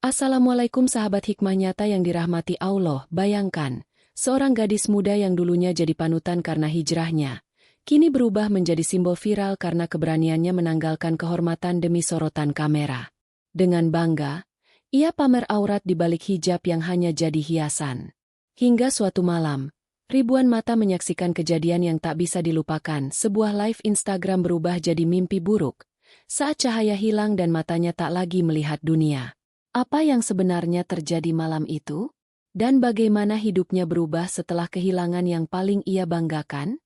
Assalamualaikum sahabat hikmah nyata yang dirahmati Allah. Bayangkan, seorang gadis muda yang dulunya jadi panutan karena hijrahnya, kini berubah menjadi simbol viral karena keberaniannya menanggalkan kehormatan demi sorotan kamera. Dengan bangga, ia pamer aurat di balik hijab yang hanya jadi hiasan. Hingga suatu malam, ribuan mata menyaksikan kejadian yang tak bisa dilupakan. Sebuah live Instagram berubah jadi mimpi buruk, saat cahaya hilang dan matanya tak lagi melihat dunia. Apa yang sebenarnya terjadi malam itu? Dan bagaimana hidupnya berubah setelah kehilangan yang paling ia banggakan?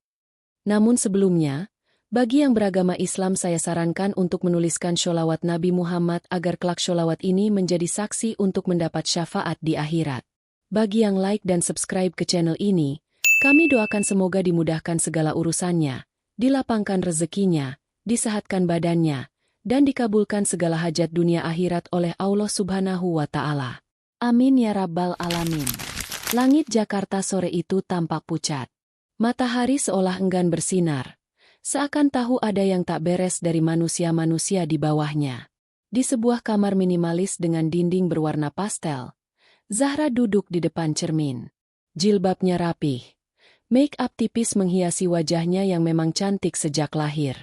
Namun sebelumnya, bagi yang beragama Islam saya sarankan untuk menuliskan sholawat Nabi Muhammad agar kelak sholawat ini menjadi saksi untuk mendapat syafaat di akhirat. Bagi yang like dan subscribe ke channel ini, kami doakan semoga dimudahkan segala urusannya, dilapangkan rezekinya, disehatkan badannya, dan dikabulkan segala hajat dunia akhirat oleh Allah Subhanahu wa Ta'ala. Amin ya Rabbal Alamin. Langit Jakarta sore itu tampak pucat. Matahari seolah enggan bersinar, seakan tahu ada yang tak beres dari manusia-manusia di bawahnya. Di sebuah kamar minimalis dengan dinding berwarna pastel, Zahra duduk di depan cermin. Jilbabnya rapih. Make up tipis menghiasi wajahnya yang memang cantik sejak lahir.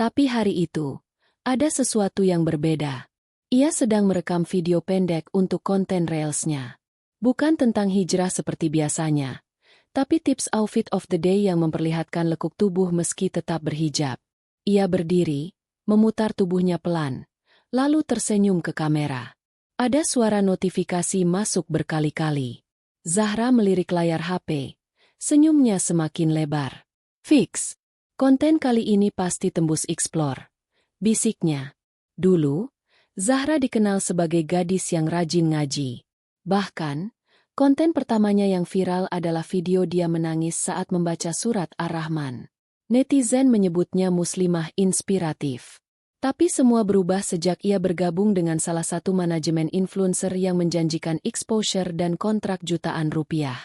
Tapi hari itu, ada sesuatu yang berbeda. Ia sedang merekam video pendek untuk konten Reels-nya. Bukan tentang hijrah seperti biasanya, tapi tips outfit of the day yang memperlihatkan lekuk tubuh meski tetap berhijab. Ia berdiri, memutar tubuhnya pelan, lalu tersenyum ke kamera. Ada suara notifikasi masuk berkali-kali. Zahra melirik layar HP, senyumnya semakin lebar. Fix, konten kali ini pasti tembus explore, bisiknya. Dulu, Zahra dikenal sebagai gadis yang rajin ngaji. Bahkan, konten pertamanya yang viral adalah video dia menangis saat membaca surat Ar-Rahman. Netizen menyebutnya muslimah inspiratif. Tapi semua berubah sejak ia bergabung dengan salah satu manajemen influencer yang menjanjikan exposure dan kontrak jutaan rupiah.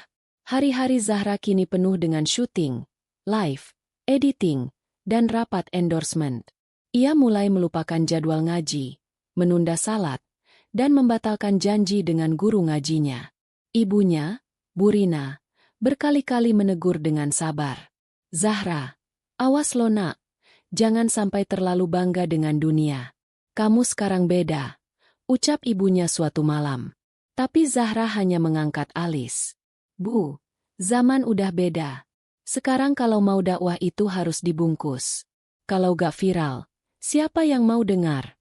Hari-hari Zahra kini penuh dengan syuting, live, editing, dan rapat endorsement. Ia mulai melupakan jadwal ngaji, menunda salat, dan membatalkan janji dengan guru ngajinya. Ibunya, Bu Rina, berkali-kali menegur dengan sabar. Zahra, awas lo nak, jangan sampai terlalu bangga dengan dunia. Kamu sekarang beda, ucap ibunya suatu malam. Tapi Zahra hanya mengangkat alis. Bu, zaman udah beda. Sekarang kalau mau dakwah itu harus dibungkus. Kalau gak viral, siapa yang mau dengar?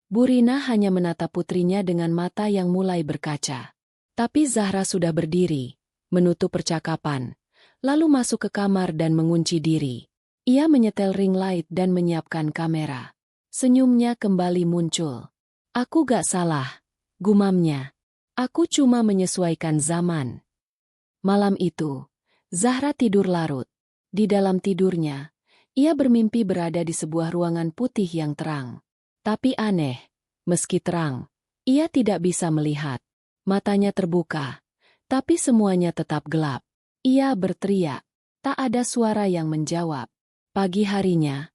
Bu Rina hanya menatap putrinya dengan mata yang mulai berkaca. Tapi Zahra sudah berdiri, menutup percakapan, lalu masuk ke kamar dan mengunci diri. Ia menyetel ring light dan menyiapkan kamera. Senyumnya kembali muncul. Aku gak salah, gumamnya. Aku cuma menyesuaikan zaman. Malam itu, Zahra tidur larut. Di dalam tidurnya, ia bermimpi berada di sebuah ruangan putih yang terang. Tapi aneh, meski terang, ia tidak bisa melihat. Matanya terbuka, tapi semuanya tetap gelap. Ia berteriak, tak ada suara yang menjawab. Pagi harinya,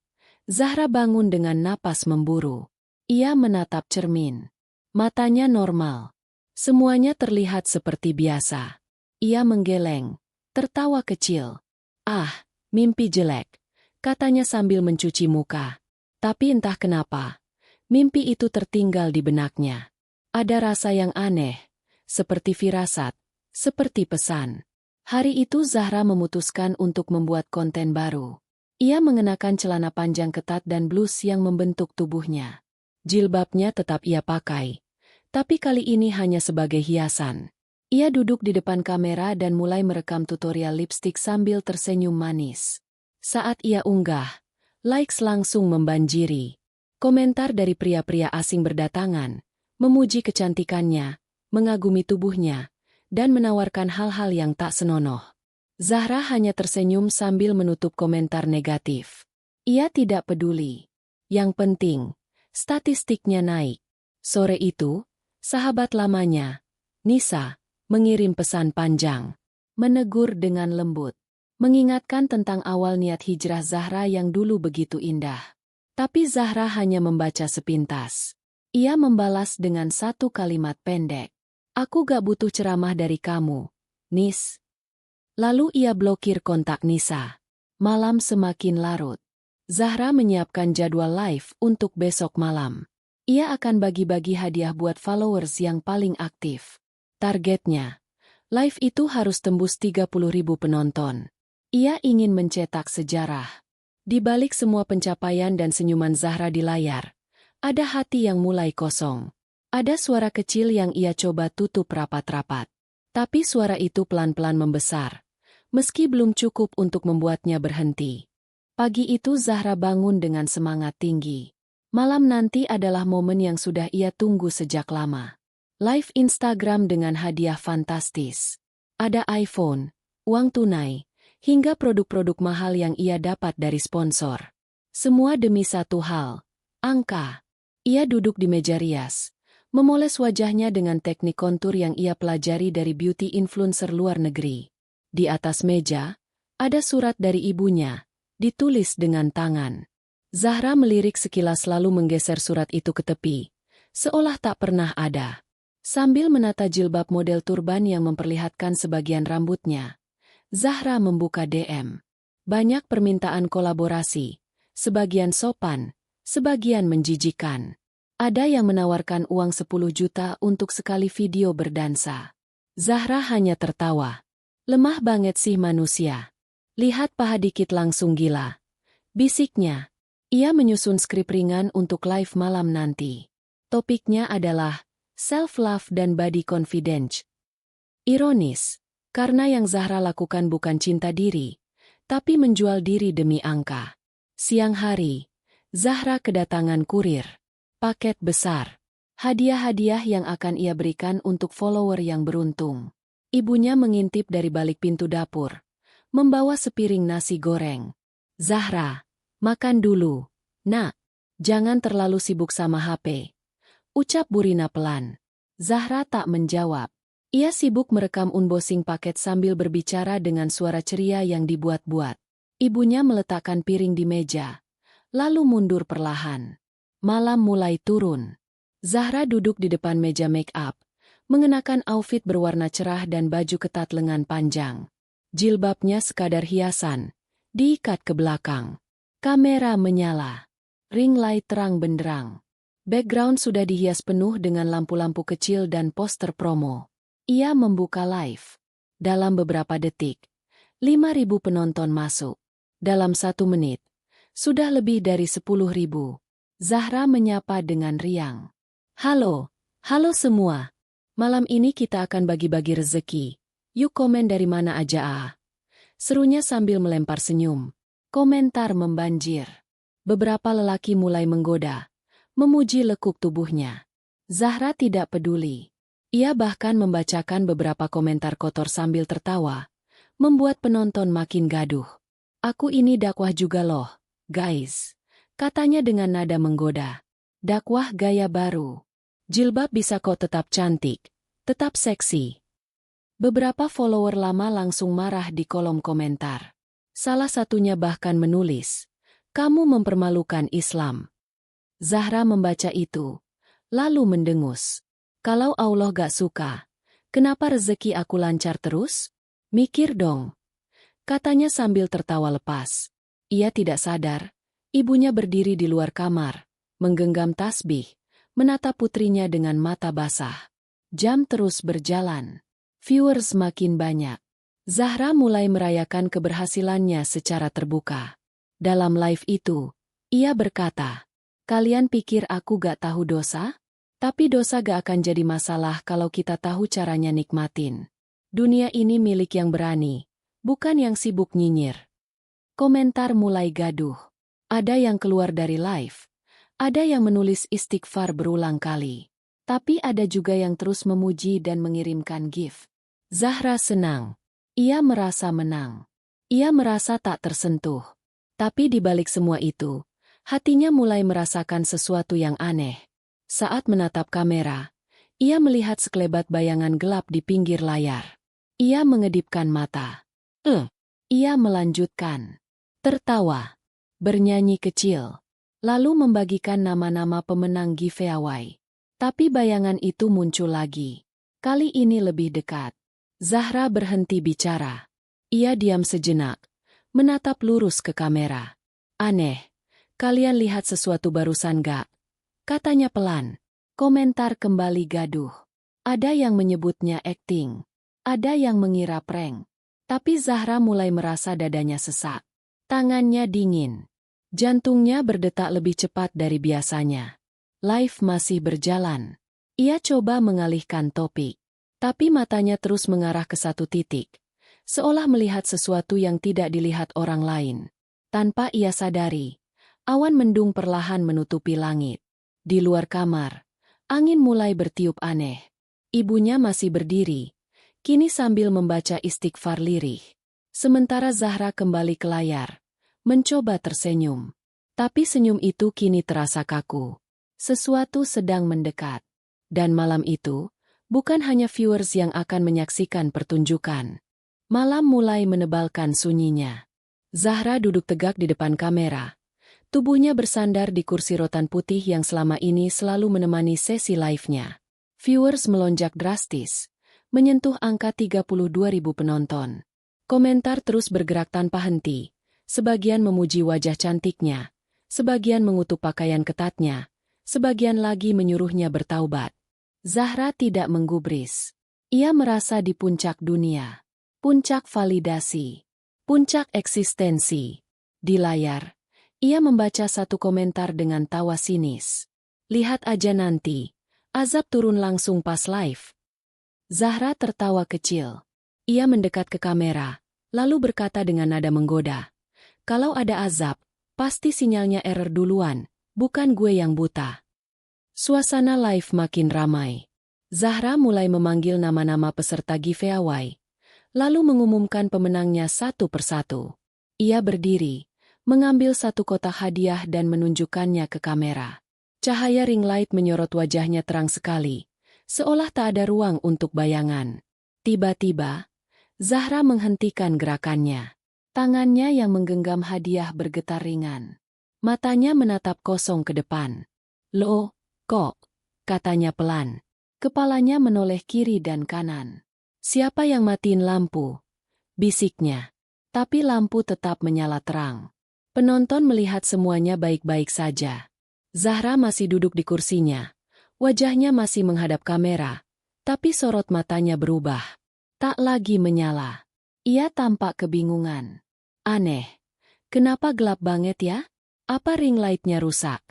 Zahra bangun dengan napas memburu. Ia menatap cermin. Matanya normal. Semuanya terlihat seperti biasa. Ia menggeleng, tertawa kecil. Ah, mimpi jelek, katanya sambil mencuci muka. Tapi entah kenapa, mimpi itu tertinggal di benaknya. Ada rasa yang aneh, seperti firasat, seperti pesan. Hari itu Zahra memutuskan untuk membuat konten baru. Ia mengenakan celana panjang ketat dan blus yang membentuk tubuhnya. Jilbabnya tetap ia pakai, tapi kali ini hanya sebagai hiasan. Ia duduk di depan kamera dan mulai merekam tutorial lipstik sambil tersenyum manis. Saat ia unggah, likes langsung membanjiri. Komentar dari pria-pria asing berdatangan, memuji kecantikannya, mengagumi tubuhnya, dan menawarkan hal-hal yang tak senonoh. Zahra hanya tersenyum sambil menutup komentar negatif. Ia tidak peduli. Yang penting, statistiknya naik. Sore itu, sahabat lamanya, Nisa, mengirim pesan panjang. Menegur dengan lembut. Mengingatkan tentang awal niat hijrah Zahra yang dulu begitu indah. Tapi Zahra hanya membaca sepintas. Ia membalas dengan satu kalimat pendek. Aku gak butuh ceramah dari kamu, Nis. Lalu ia blokir kontak Nisa. Malam semakin larut. Zahra menyiapkan jadwal live untuk besok malam. Ia akan bagi-bagi hadiah buat followers yang paling aktif. Targetnya, live itu harus tembus 30.000 penonton. Ia ingin mencetak sejarah. Di balik semua pencapaian dan senyuman Zahra di layar, ada hati yang mulai kosong. Ada suara kecil yang ia coba tutup rapat-rapat. Tapi suara itu pelan-pelan membesar, meski belum cukup untuk membuatnya berhenti. Pagi itu Zahra bangun dengan semangat tinggi. Malam nanti adalah momen yang sudah ia tunggu sejak lama. Live Instagram dengan hadiah fantastis. Ada iPhone, uang tunai, hingga produk-produk mahal yang ia dapat dari sponsor. Semua demi satu hal, angka. Ia duduk di meja rias, memoles wajahnya dengan teknik kontur yang ia pelajari dari beauty influencer luar negeri. Di atas meja, ada surat dari ibunya, ditulis dengan tangan. Zahra melirik sekilas lalu menggeser surat itu ke tepi, seolah tak pernah ada. Sambil menata jilbab model turban yang memperlihatkan sebagian rambutnya, Zahra membuka DM. Banyak permintaan kolaborasi, sebagian sopan, sebagian menjijikan. Ada yang menawarkan uang 10 juta untuk sekali video berdansa. Zahra hanya tertawa. Lemah banget sih manusia. Lihat paha dikit langsung gila. Bisiknya. Ia menyusun skrip ringan untuk live malam nanti. Topiknya adalah self-love dan body confidence. Ironis, karena yang Zahra lakukan bukan cinta diri, tapi menjual diri demi angka. Siang hari, Zahra kedatangan kurir. Paket besar. Hadiah-hadiah yang akan ia berikan untuk follower yang beruntung. Ibunya mengintip dari balik pintu dapur, membawa sepiring nasi goreng. Zahra, makan dulu. Nak, jangan terlalu sibuk sama HP. Ucap Burina pelan. Zahra tak menjawab. Ia sibuk merekam unboxing paket sambil berbicara dengan suara ceria yang dibuat-buat. Ibunya meletakkan piring di meja, lalu mundur perlahan. Malam mulai turun. Zahra duduk di depan meja make up, mengenakan outfit berwarna cerah dan baju ketat lengan panjang. Jilbabnya sekadar hiasan, diikat ke belakang. Kamera menyala. Ring light terang benderang. Background sudah dihias penuh dengan lampu-lampu kecil dan poster promo. Ia membuka live. Dalam beberapa detik, 5.000 penonton masuk. Dalam 1 menit, sudah lebih dari 10.000. Zahra menyapa dengan riang. Halo semua. Malam ini kita akan bagi-bagi rezeki. Yuk komen dari mana aja Serunya sambil melempar senyum. Komentar membanjir. Beberapa lelaki mulai menggoda, memuji lekuk tubuhnya. Zahra tidak peduli. Ia bahkan membacakan beberapa komentar kotor sambil tertawa, membuat penonton makin gaduh. Aku ini dakwah juga loh, guys. Katanya dengan nada menggoda. Dakwah gaya baru. Jilbab bisa kok tetap cantik, tetap seksi. Beberapa follower lama langsung marah di kolom komentar. Salah satunya bahkan menulis, "Kamu mempermalukan Islam." Zahra membaca itu, lalu mendengus. Kalau Allah gak suka, kenapa rezeki aku lancar terus? Mikir dong. Katanya sambil tertawa lepas. Ia tidak sadar. Ibunya berdiri di luar kamar, menggenggam tasbih, menatap putrinya dengan mata basah. Jam terus berjalan. Viewers makin banyak. Zahra mulai merayakan keberhasilannya secara terbuka. Dalam live itu, ia berkata, "Kalian pikir aku gak tahu dosa? Tapi dosa gak akan jadi masalah kalau kita tahu caranya nikmatin. Dunia ini milik yang berani, bukan yang sibuk nyinyir." Komentar mulai gaduh. Ada yang keluar dari live, ada yang menulis istighfar berulang kali. Tapi ada juga yang terus memuji dan mengirimkan gif. Zahra senang. Ia merasa menang. Ia merasa tak tersentuh. Tapi di balik semua itu, hatinya mulai merasakan sesuatu yang aneh. Saat menatap kamera, ia melihat sekelebat bayangan gelap di pinggir layar. Ia mengedipkan mata. Ia melanjutkan. Tertawa. Bernyanyi kecil. Lalu membagikan nama-nama pemenang giveaway. Tapi bayangan itu muncul lagi. Kali ini lebih dekat. Zahra berhenti bicara. Ia diam sejenak, menatap lurus ke kamera. Aneh, kalian lihat sesuatu barusan gak? Katanya pelan. Komentar kembali gaduh. Ada yang menyebutnya akting. Ada yang mengira prank. Tapi Zahra mulai merasa dadanya sesak. Tangannya dingin. Jantungnya berdetak lebih cepat dari biasanya. Live masih berjalan. Ia coba mengalihkan topik. Tapi matanya terus mengarah ke satu titik. Seolah melihat sesuatu yang tidak dilihat orang lain. Tanpa ia sadari, awan mendung perlahan menutupi langit. Di luar kamar, angin mulai bertiup aneh. Ibunya masih berdiri, kini sambil membaca istighfar lirih. Sementara Zahra kembali ke layar, mencoba tersenyum. Tapi senyum itu kini terasa kaku. Sesuatu sedang mendekat. Dan malam itu, bukan hanya viewers yang akan menyaksikan pertunjukan. Malam mulai menebalkan sunyinya. Zahra duduk tegak di depan kamera. Tubuhnya bersandar di kursi rotan putih yang selama ini selalu menemani sesi live-nya. Viewers melonjak drastis, menyentuh angka 32.000 penonton. Komentar terus bergerak tanpa henti. Sebagian memuji wajah cantiknya, sebagian mengutuk pakaian ketatnya, sebagian lagi menyuruhnya bertaubat. Zahra tidak menggubris. Ia merasa di puncak dunia. Puncak validasi. Puncak eksistensi. Di layar, ia membaca satu komentar dengan tawa sinis. Lihat aja nanti, azab turun langsung pas live. Zahra tertawa kecil. Ia mendekat ke kamera, lalu berkata dengan nada menggoda. Kalau ada azab, pasti sinyalnya error duluan, bukan gue yang buta. Suasana live makin ramai. Zahra mulai memanggil nama-nama peserta giveaway, lalu mengumumkan pemenangnya satu persatu. Ia berdiri, mengambil satu kotak hadiah dan menunjukkannya ke kamera. Cahaya ring light menyorot wajahnya terang sekali, seolah tak ada ruang untuk bayangan. Tiba-tiba, Zahra menghentikan gerakannya. Tangannya yang menggenggam hadiah bergetar ringan. Matanya menatap kosong ke depan. Loh, kok? Katanya pelan. Kepalanya menoleh kiri dan kanan. Siapa yang matiin lampu? Bisiknya. Tapi lampu tetap menyala terang. Penonton melihat semuanya baik-baik saja. Zahra masih duduk di kursinya. Wajahnya masih menghadap kamera. Tapi sorot matanya berubah. Tak lagi menyala. Ia tampak kebingungan. Aneh. Kenapa gelap banget ya? Apa ring light-nya rusak?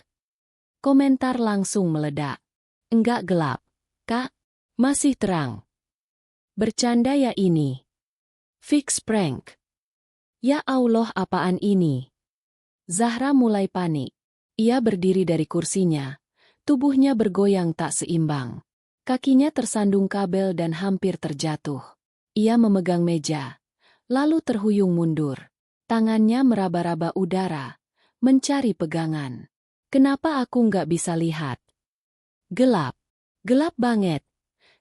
Komentar langsung meledak. Enggak gelap, Kak. Masih terang. Bercanda ya ini. Fix prank. Ya Allah, apaan ini? Zahra mulai panik. Ia berdiri dari kursinya. Tubuhnya bergoyang tak seimbang. Kakinya tersandung kabel dan hampir terjatuh. Ia memegang meja, lalu terhuyung mundur. Tangannya meraba-raba udara, mencari pegangan. Kenapa aku nggak bisa lihat? Gelap. Gelap banget.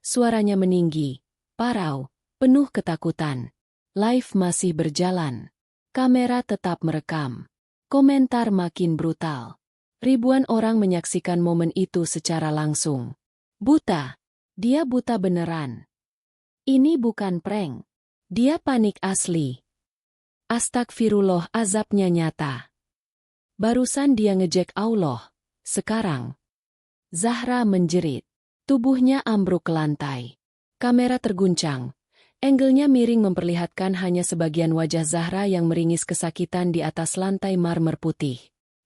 Suaranya meninggi, parau, penuh ketakutan. Live masih berjalan. Kamera tetap merekam. Komentar makin brutal. Ribuan orang menyaksikan momen itu secara langsung. Buta. Dia buta beneran. Ini bukan prank. Dia panik asli. Astagfirullah, azabnya nyata. Barusan dia ngejek Allah. Sekarang. Zahra menjerit. Tubuhnya ambruk ke lantai. Kamera terguncang. Angle-nya miring memperlihatkan hanya sebagian wajah Zahra yang meringis kesakitan di atas lantai marmer putih.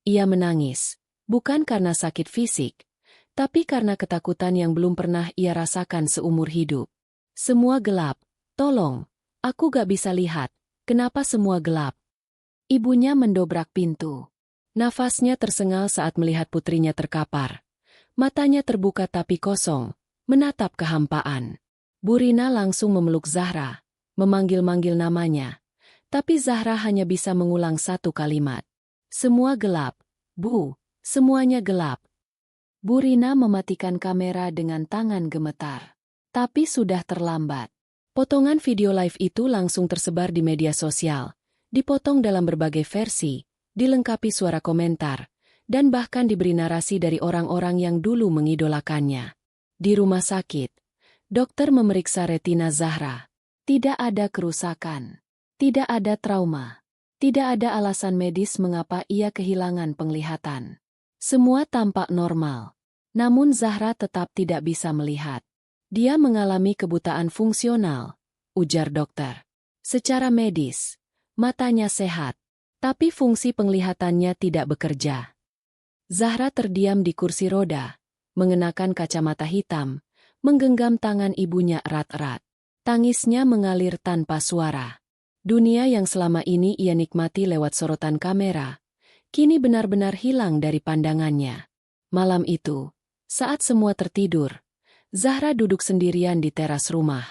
Ia menangis. Bukan karena sakit fisik, tapi karena ketakutan yang belum pernah ia rasakan seumur hidup. Semua gelap. Tolong. Aku gak bisa lihat. Kenapa semua gelap? Ibunya mendobrak pintu. Nafasnya tersengal saat melihat putrinya terkapar. Matanya terbuka tapi kosong, menatap kehampaan. Burina langsung memeluk Zahra, memanggil-manggil namanya. Tapi Zahra hanya bisa mengulang satu kalimat. Semua gelap, Bu. Semuanya gelap. Burina mematikan kamera dengan tangan gemetar. Tapi sudah terlambat. Potongan video live itu langsung tersebar di media sosial, dipotong dalam berbagai versi, dilengkapi suara komentar, dan bahkan diberi narasi dari orang-orang yang dulu mengidolakannya. Di rumah sakit, dokter memeriksa retina Zahra. Tidak ada kerusakan. Tidak ada trauma. Tidak ada alasan medis mengapa ia kehilangan penglihatan. Semua tampak normal. Namun Zahra tetap tidak bisa melihat. Dia mengalami kebutaan fungsional, ujar dokter. Secara medis, matanya sehat, tapi fungsi penglihatannya tidak bekerja. Zahra terdiam di kursi roda, mengenakan kacamata hitam, menggenggam tangan ibunya erat-erat. Tangisnya mengalir tanpa suara. Dunia yang selama ini ia nikmati lewat sorotan kamera, kini benar-benar hilang dari pandangannya. Malam itu, saat semua tertidur, Zahra duduk sendirian di teras rumah.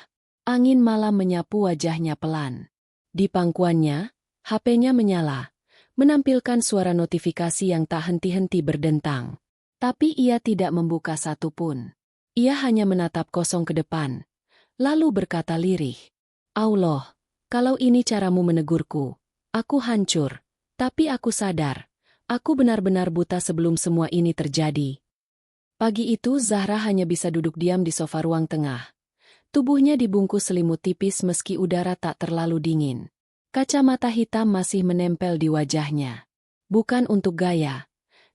Angin malam menyapu wajahnya pelan. Di pangkuannya, HP-nya menyala, menampilkan suara notifikasi yang tak henti-henti berdentang. Tapi ia tidak membuka satupun. Ia hanya menatap kosong ke depan, lalu berkata lirih, "Allah, kalau ini caramu menegurku, aku hancur, tapi aku sadar, aku benar-benar buta sebelum semua ini terjadi." Pagi itu Zahra hanya bisa duduk diam di sofa ruang tengah. Tubuhnya dibungkus selimut tipis meski udara tak terlalu dingin. Kacamata hitam masih menempel di wajahnya. Bukan untuk gaya,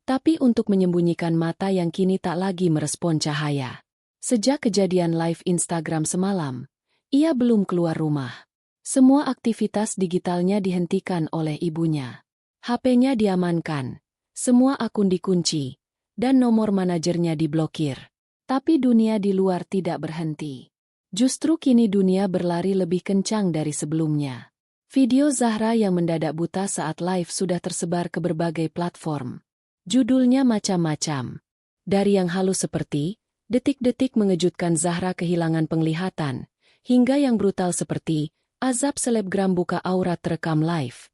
tapi untuk menyembunyikan mata yang kini tak lagi merespon cahaya. Sejak kejadian live Instagram semalam, ia belum keluar rumah. Semua aktivitas digitalnya dihentikan oleh ibunya. HP-nya diamankan, semua akun dikunci, dan nomor manajernya diblokir. Tapi dunia di luar tidak berhenti. Justru kini dunia berlari lebih kencang dari sebelumnya. Video Zahra yang mendadak buta saat live sudah tersebar ke berbagai platform. Judulnya macam-macam. Dari yang halus seperti, detik-detik mengejutkan Zahra kehilangan penglihatan, hingga yang brutal seperti, azab selebgram buka aurat terekam live.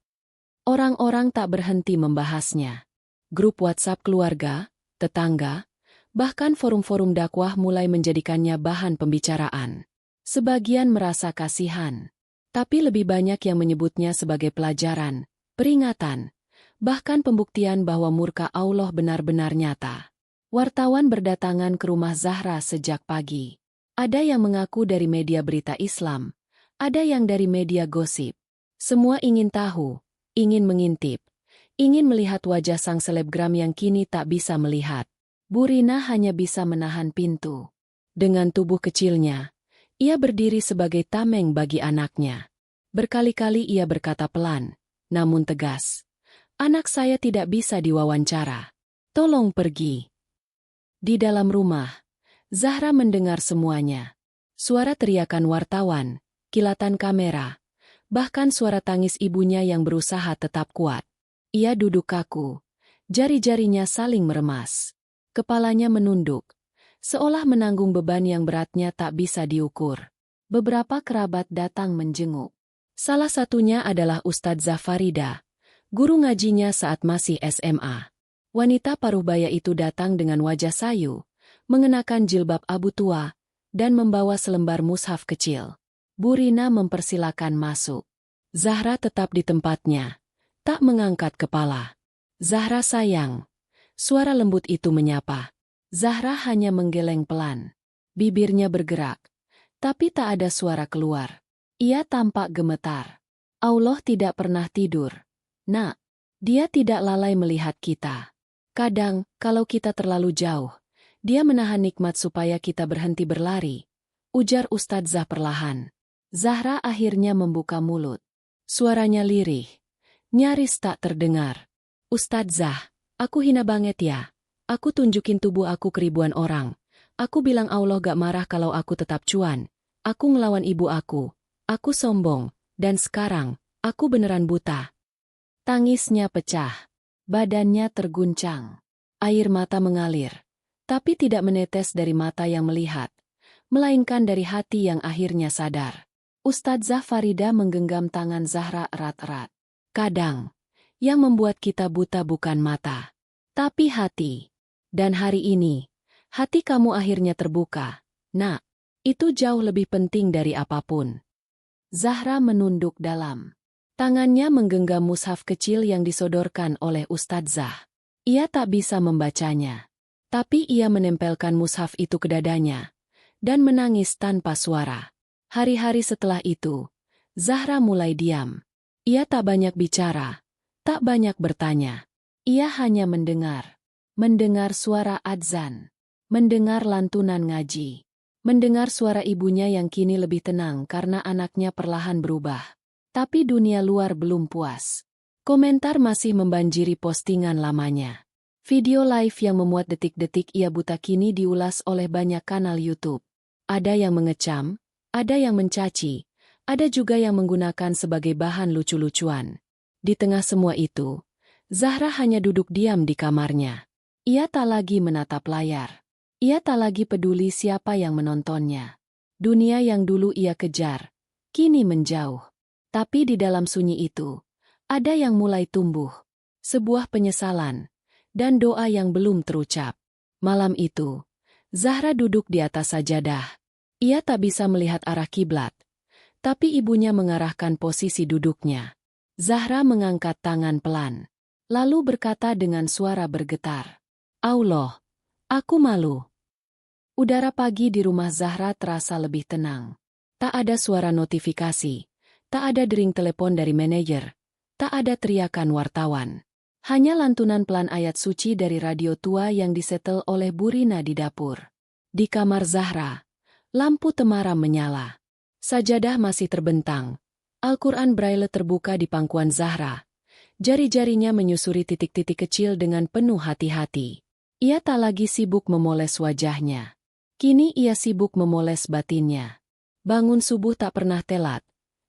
Orang-orang tak berhenti membahasnya. Grup WhatsApp keluarga, tetangga, bahkan forum-forum dakwah mulai menjadikannya bahan pembicaraan. Sebagian merasa kasihan. Tapi lebih banyak yang menyebutnya sebagai pelajaran, peringatan, bahkan pembuktian bahwa murka Allah benar-benar nyata. Wartawan berdatangan ke rumah Zahra sejak pagi. Ada yang mengaku dari media berita Islam, ada yang dari media gosip. Semua ingin tahu, ingin mengintip, ingin melihat wajah sang selebgram yang kini tak bisa melihat. Bu Rina hanya bisa menahan pintu. Dengan tubuh kecilnya, ia berdiri sebagai tameng bagi anaknya. Berkali-kali ia berkata pelan, namun tegas, "Anak saya tidak bisa diwawancara. Tolong pergi." Di dalam rumah, Zahra mendengar semuanya. Suara teriakan wartawan, kilatan kamera, bahkan suara tangis ibunya yang berusaha tetap kuat. Ia duduk kaku, jari-jarinya saling meremas. Kepalanya menunduk, seolah menanggung beban yang beratnya tak bisa diukur. Beberapa kerabat datang menjenguk. Salah satunya adalah Ustadzah Farida, guru ngajinya saat masih SMA. Wanita paruh baya itu datang dengan wajah sayu, mengenakan jilbab abu tua, dan membawa selembar mushaf kecil. Bu Rina mempersilakan masuk. Zahra tetap di tempatnya, tak mengangkat kepala. "Zahra sayang." Suara lembut itu menyapa. Zahra hanya menggeleng pelan. Bibirnya bergerak, tapi tak ada suara keluar. Ia tampak gemetar. Allah tidak pernah tidur. Nak, Dia tidak lalai melihat kita. Kadang, kalau kita terlalu jauh, Dia menahan nikmat supaya kita berhenti berlari, ujar Ustadzah perlahan. Zahra akhirnya membuka mulut. Suaranya lirih, nyaris tak terdengar. "Ustadzah, aku hina banget ya. Aku tunjukin tubuh aku ke ribuan orang. Aku bilang Allah gak marah kalau aku tetap cuan. Aku ngelawan ibu aku. Aku sombong. Dan sekarang, aku beneran buta." Tangisnya pecah. Badannya terguncang. Air mata mengalir. Tapi tidak menetes dari mata yang melihat, melainkan dari hati yang akhirnya sadar. Ustadzah Farida menggenggam tangan Zahra erat-erat. "Kadang, yang membuat kita buta bukan mata, tapi hati. Dan hari ini, hati kamu akhirnya terbuka. Nak, itu jauh lebih penting dari apapun." Zahra menunduk dalam. Tangannya menggenggam mushaf kecil yang disodorkan oleh Ustadzah. Ia tak bisa membacanya. Tapi ia menempelkan mushaf itu ke dadanya dan menangis tanpa suara. Hari-hari setelah itu, Zahra mulai diam. Ia tak banyak bicara, tak banyak bertanya. Ia hanya mendengar. Mendengar suara adzan. Mendengar lantunan ngaji. Mendengar suara ibunya yang kini lebih tenang karena anaknya perlahan berubah. Tapi dunia luar belum puas. Komentar masih membanjiri postingan lamanya. Video live yang memuat detik-detik ia buta kini diulas oleh banyak kanal YouTube. Ada yang mengecam, ada yang mencaci, ada juga yang menggunakan sebagai bahan lucu-lucuan. Di tengah semua itu, Zahra hanya duduk diam di kamarnya. Ia tak lagi menatap layar. Ia tak lagi peduli siapa yang menontonnya. Dunia yang dulu ia kejar, kini menjauh. Tapi di dalam sunyi itu, ada yang mulai tumbuh. Sebuah penyesalan dan doa yang belum terucap. Malam itu, Zahra duduk di atas sajadah. Ia tak bisa melihat arah kiblat, tapi ibunya mengarahkan posisi duduknya. Zahra mengangkat tangan pelan, lalu berkata dengan suara bergetar, "Allah, aku malu." Udara pagi di rumah Zahra terasa lebih tenang. Tak ada suara notifikasi, tak ada dering telepon dari manajer, tak ada teriakan wartawan. Hanya lantunan pelan ayat suci dari radio tua yang disetel oleh Bu Rina di dapur. Di kamar Zahra, lampu temaram menyala. Sajadah masih terbentang. Al-Quran Braille terbuka di pangkuan Zahra. Jari-jarinya menyusuri titik-titik kecil dengan penuh hati-hati. Ia tak lagi sibuk memoles wajahnya. Kini ia sibuk memoles batinnya. Bangun subuh tak pernah telat.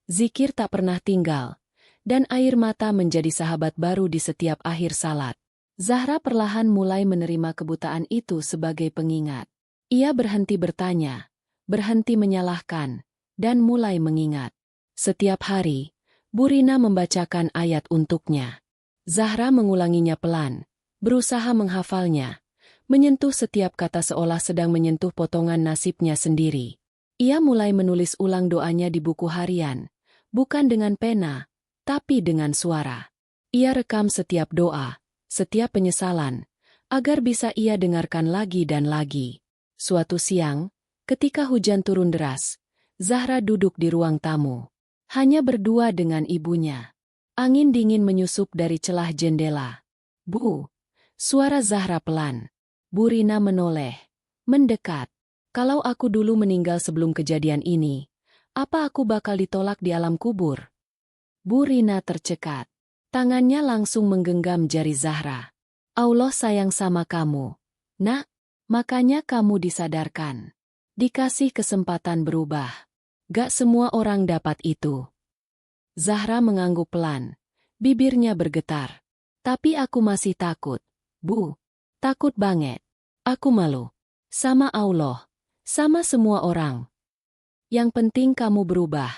Zikir tak pernah tinggal. Dan air mata menjadi sahabat baru di setiap akhir salat. Zahra perlahan mulai menerima kebutaan itu sebagai pengingat. Ia berhenti bertanya, berhenti menyalahkan, dan mulai mengingat. Setiap hari, Bu Rina membacakan ayat untuknya. Zahra mengulanginya pelan, berusaha menghafalnya, menyentuh setiap kata seolah sedang menyentuh potongan nasibnya sendiri. Ia mulai menulis ulang doanya di buku harian, bukan dengan pena, tapi dengan suara. Ia rekam setiap doa, setiap penyesalan, agar bisa ia dengarkan lagi dan lagi. Suatu siang, ketika hujan turun deras, Zahra duduk di ruang tamu. Hanya berdua dengan ibunya. Angin dingin menyusup dari celah jendela. "Bu," suara Zahra pelan. Bu Rina menoleh, mendekat. "Kalau aku dulu meninggal sebelum kejadian ini, apa aku bakal ditolak di alam kubur?" Bu Rina tercekat. Tangannya langsung menggenggam jari Zahra. "Allah sayang sama kamu, Nak, makanya kamu disadarkan. Dikasih kesempatan berubah. Gak semua orang dapat itu." Zahra mengangguk pelan. Bibirnya bergetar. "Tapi aku masih takut, Bu. Takut banget. Aku malu. Sama Allah. Sama semua orang. Yang penting kamu berubah,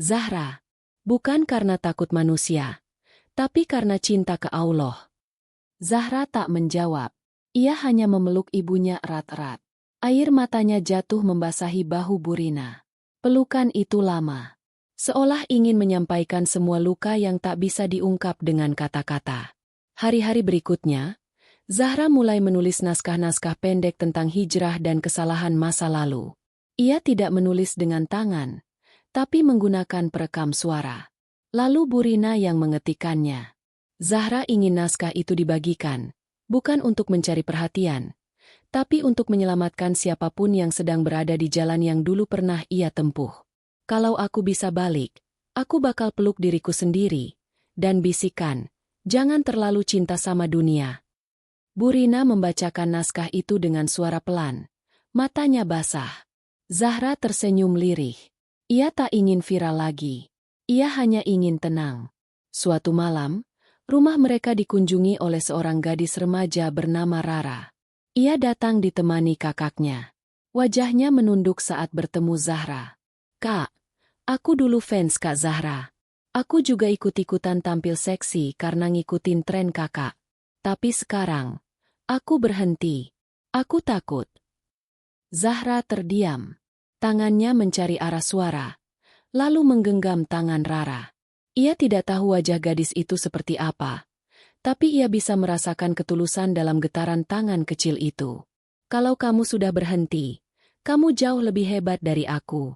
Zahra. Bukan karena takut manusia, tapi karena cinta ke Allah." Zahra tak menjawab. Ia hanya memeluk ibunya erat-erat. Air matanya jatuh membasahi bahu Bu Rina. Pelukan itu lama. Seolah ingin menyampaikan semua luka yang tak bisa diungkap dengan kata-kata. Hari-hari berikutnya, Zahra mulai menulis naskah-naskah pendek tentang hijrah dan kesalahan masa lalu. Ia tidak menulis dengan tangan, tapi menggunakan perekam suara. Lalu Bu Rina yang mengetikkannya. Zahra ingin naskah itu dibagikan, bukan untuk mencari perhatian, tapi untuk menyelamatkan siapapun yang sedang berada di jalan yang dulu pernah ia tempuh. "Kalau aku bisa balik, aku bakal peluk diriku sendiri, dan bisikan, jangan terlalu cinta sama dunia." Bu Rina membacakan naskah itu dengan suara pelan, matanya basah. Zahra tersenyum lirih. Ia tak ingin viral lagi. Ia hanya ingin tenang. Suatu malam, rumah mereka dikunjungi oleh seorang gadis remaja bernama Rara. Ia datang ditemani kakaknya. Wajahnya menunduk saat bertemu Zahra. "Kak, aku dulu fans Kak Zahra. Aku juga ikut-ikutan tampil seksi karena ngikutin tren kakak. Tapi sekarang, aku berhenti. Aku takut." Zahra terdiam. Tangannya mencari arah suara, lalu menggenggam tangan Rara. Ia tidak tahu wajah gadis itu seperti apa, Tapi ia bisa merasakan ketulusan dalam getaran tangan kecil itu. Kalau kamu sudah berhenti, kamu jauh lebih hebat dari aku.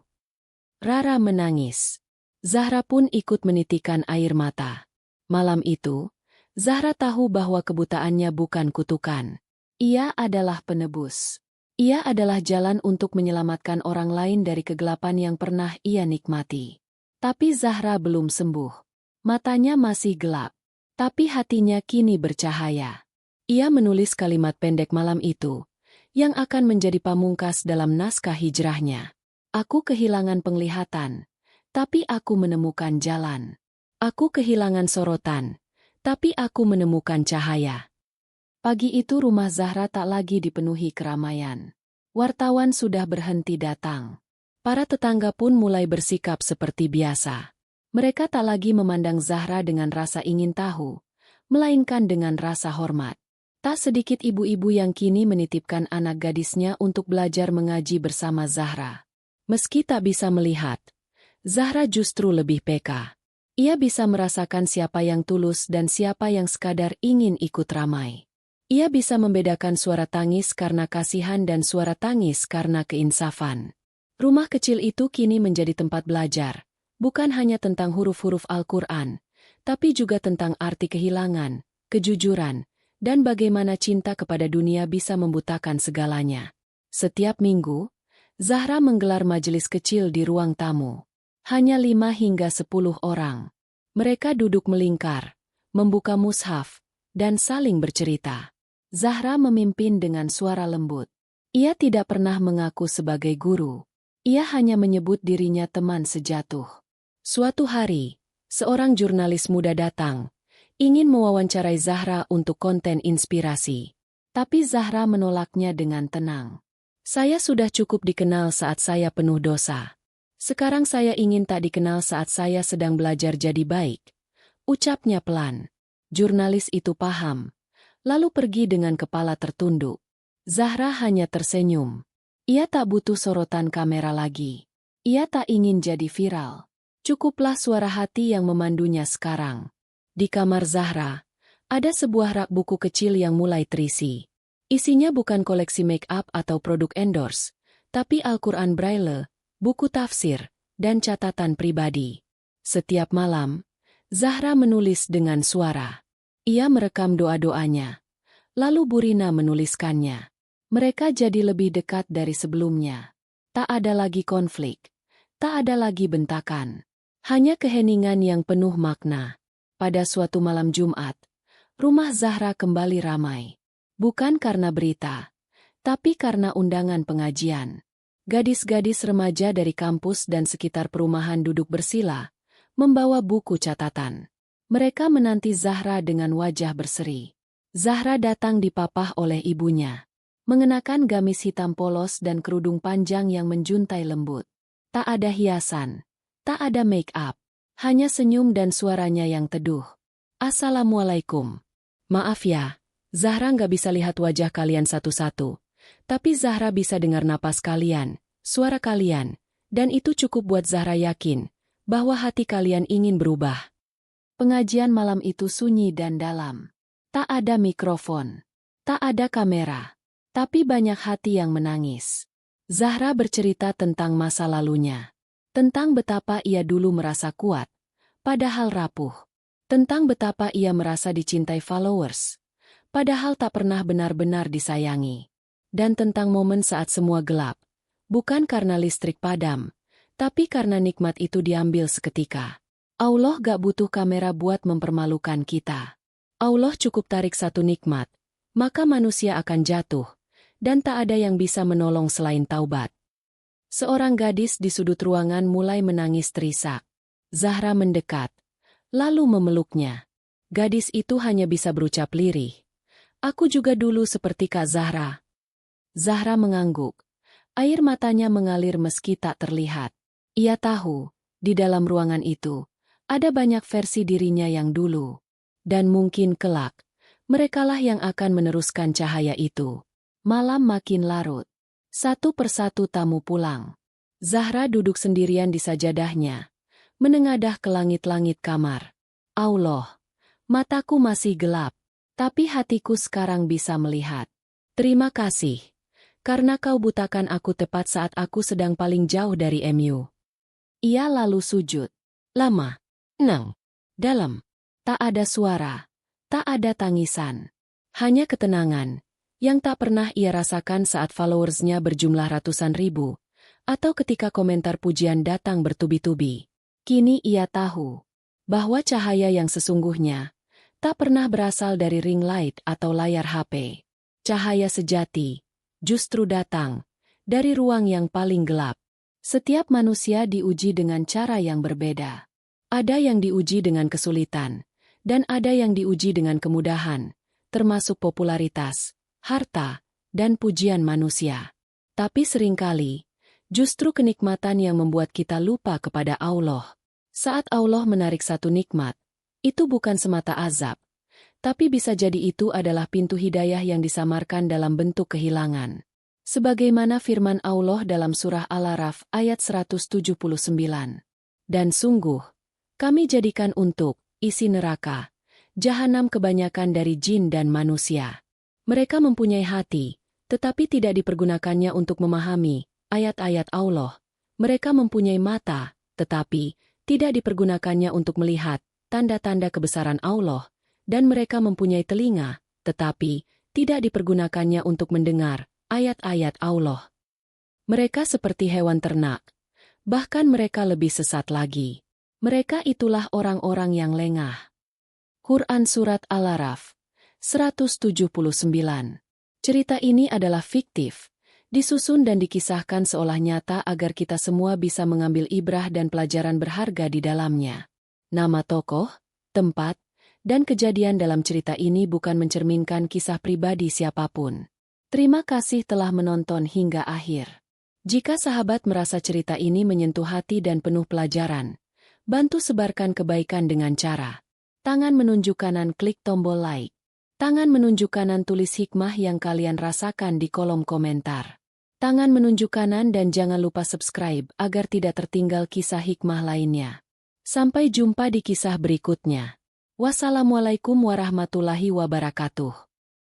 Rara menangis. Zahra pun ikut menitikkan air mata. Malam itu, Zahra tahu bahwa kebutaannya bukan kutukan. Ia adalah penebus. Ia adalah jalan untuk menyelamatkan orang lain dari kegelapan yang pernah ia nikmati. Tapi Zahra belum sembuh. Matanya masih gelap. Tapi hatinya kini bercahaya. Ia menulis kalimat pendek malam itu, yang akan menjadi pamungkas dalam naskah hijrahnya. Aku kehilangan penglihatan, tapi aku menemukan jalan. Aku kehilangan sorotan, tapi aku menemukan cahaya. Pagi itu rumah Zahra tak lagi dipenuhi keramaian. Wartawan sudah berhenti datang. Para tetangga pun mulai bersikap seperti biasa. Mereka tak lagi memandang Zahra dengan rasa ingin tahu, melainkan dengan rasa hormat. Tak sedikit ibu-ibu yang kini menitipkan anak gadisnya untuk belajar mengaji bersama Zahra. Meski tak bisa melihat, Zahra justru lebih peka. Ia bisa merasakan siapa yang tulus dan siapa yang sekadar ingin ikut ramai. Ia bisa membedakan suara tangis karena kasihan dan suara tangis karena keinsafan. Rumah kecil itu kini menjadi tempat belajar. Bukan hanya tentang huruf-huruf Al-Quran, tapi juga tentang arti kehilangan, kejujuran, dan bagaimana cinta kepada dunia bisa membutakan segalanya. Setiap minggu, Zahra menggelar majelis kecil di ruang tamu. Hanya 5 hingga 10 orang. Mereka duduk melingkar, membuka mushaf, dan saling bercerita. Zahra memimpin dengan suara lembut. Ia tidak pernah mengaku sebagai guru. Ia hanya menyebut dirinya teman sejatuh. Suatu hari, seorang jurnalis muda datang, ingin mewawancarai Zahra untuk konten inspirasi. Tapi Zahra menolaknya dengan tenang. Saya sudah cukup dikenal saat saya penuh dosa. Sekarang saya ingin tak dikenal saat saya sedang belajar jadi baik. Ucapnya pelan. Jurnalis itu paham, lalu pergi dengan kepala tertunduk. Zahra hanya tersenyum. Ia tak butuh sorotan kamera lagi. Ia tak ingin jadi viral. Cukuplah suara hati yang memandunya sekarang. Di kamar Zahra, ada sebuah rak buku kecil yang mulai terisi. Isinya bukan koleksi make-up atau produk endorse, tapi Al-Quran Braille, buku tafsir, dan catatan pribadi. Setiap malam, Zahra menulis dengan suara. Ia merekam doa-doanya. Lalu Burina menuliskannya. Mereka jadi lebih dekat dari sebelumnya. Tak ada lagi konflik. Tak ada lagi bentakan. Hanya keheningan yang penuh makna. Pada suatu malam Jumat, rumah Zahra kembali ramai. Bukan karena berita, tapi karena undangan pengajian. Gadis-gadis remaja dari kampus dan sekitar perumahan duduk bersila, membawa buku catatan. Mereka menanti Zahra dengan wajah berseri. Zahra datang dipapah oleh ibunya, mengenakan gamis hitam polos dan kerudung panjang yang menjuntai lembut. Tak ada hiasan. Tak ada make-up, hanya senyum dan suaranya yang teduh. Assalamualaikum. Maaf ya, Zahra nggak bisa lihat wajah kalian satu-satu. Tapi Zahra bisa dengar napas kalian, suara kalian, dan itu cukup buat Zahra yakin bahwa hati kalian ingin berubah. Pengajian malam itu sunyi dan dalam. Tak ada mikrofon, tak ada kamera, tapi banyak hati yang menangis. Zahra bercerita tentang masa lalunya. Tentang betapa ia dulu merasa kuat, padahal rapuh. Tentang betapa ia merasa dicintai followers, padahal tak pernah benar-benar disayangi. Dan tentang momen saat semua gelap, bukan karena listrik padam, tapi karena nikmat itu diambil seketika. Allah gak butuh kamera buat mempermalukan kita. Allah cukup tarik satu nikmat, maka manusia akan jatuh, dan tak ada yang bisa menolong selain taubat. Seorang gadis di sudut ruangan mulai menangis terisak. Zahra mendekat, lalu memeluknya. Gadis itu hanya bisa berucap lirih. Aku juga dulu seperti Kak Zahra. Zahra mengangguk. Air matanya mengalir meski tak terlihat. Ia tahu, di dalam ruangan itu, ada banyak versi dirinya yang dulu. Dan mungkin kelak, merekalah yang akan meneruskan cahaya itu. Malam makin larut. Satu persatu tamu pulang. Zahra duduk sendirian di sajadahnya, menengadah ke langit-langit kamar. Allah, mataku masih gelap, Tapi hatiku sekarang bisa melihat. Terima kasih. Karena kau butakan aku tepat saat aku sedang paling jauh dari MU. Ia lalu sujud. Lama. Tenang. Dalam. Tak ada suara. Tak ada tangisan. Hanya ketenangan. Yang tak pernah ia rasakan saat followersnya berjumlah ratusan ribu. Atau ketika komentar pujian datang bertubi-tubi. Kini ia tahu. Bahwa cahaya yang sesungguhnya tak pernah berasal dari ring light atau layar HP. Cahaya sejati justru datang dari ruang yang paling gelap. Setiap manusia diuji dengan cara yang berbeda. Ada yang diuji dengan kesulitan, dan ada yang diuji dengan kemudahan, termasuk popularitas, harta, dan pujian manusia. Tapi seringkali, justru kenikmatan yang membuat kita lupa kepada Allah. Saat Allah menarik satu nikmat, itu bukan semata azab, tapi bisa jadi itu adalah pintu hidayah yang disamarkan dalam bentuk kehilangan. Sebagaimana firman Allah dalam surah Al-A'raf ayat 179. Dan sungguh, kami jadikan untuk isi neraka, jahanam kebanyakan dari jin dan manusia. Mereka mempunyai hati, tetapi tidak dipergunakannya untuk memahami ayat-ayat Allah. Mereka mempunyai mata, tetapi tidak dipergunakannya untuk melihat tanda-tanda kebesaran Allah, dan mereka mempunyai telinga, tetapi tidak dipergunakannya untuk mendengar ayat-ayat Allah. Mereka seperti hewan ternak, bahkan mereka lebih sesat lagi. Mereka itulah orang-orang yang lengah. Quran Surat Al-A'raf 179. Cerita ini adalah fiktif, disusun dan dikisahkan seolah nyata agar kita semua bisa mengambil ibrah dan pelajaran berharga di dalamnya. Nama tokoh, tempat, dan kejadian dalam cerita ini bukan mencerminkan kisah pribadi siapapun. Terima kasih telah menonton hingga akhir. Jika sahabat merasa cerita ini menyentuh hati dan penuh pelajaran, bantu sebarkan kebaikan dengan cara tangan menunjuk kanan klik tombol like. Tangan menunjuk kanan tulis hikmah yang kalian rasakan di kolom komentar. Tangan menunjuk kanan dan jangan lupa subscribe agar tidak tertinggal kisah hikmah lainnya. Sampai jumpa di kisah berikutnya. Wassalamualaikum warahmatullahi wabarakatuh.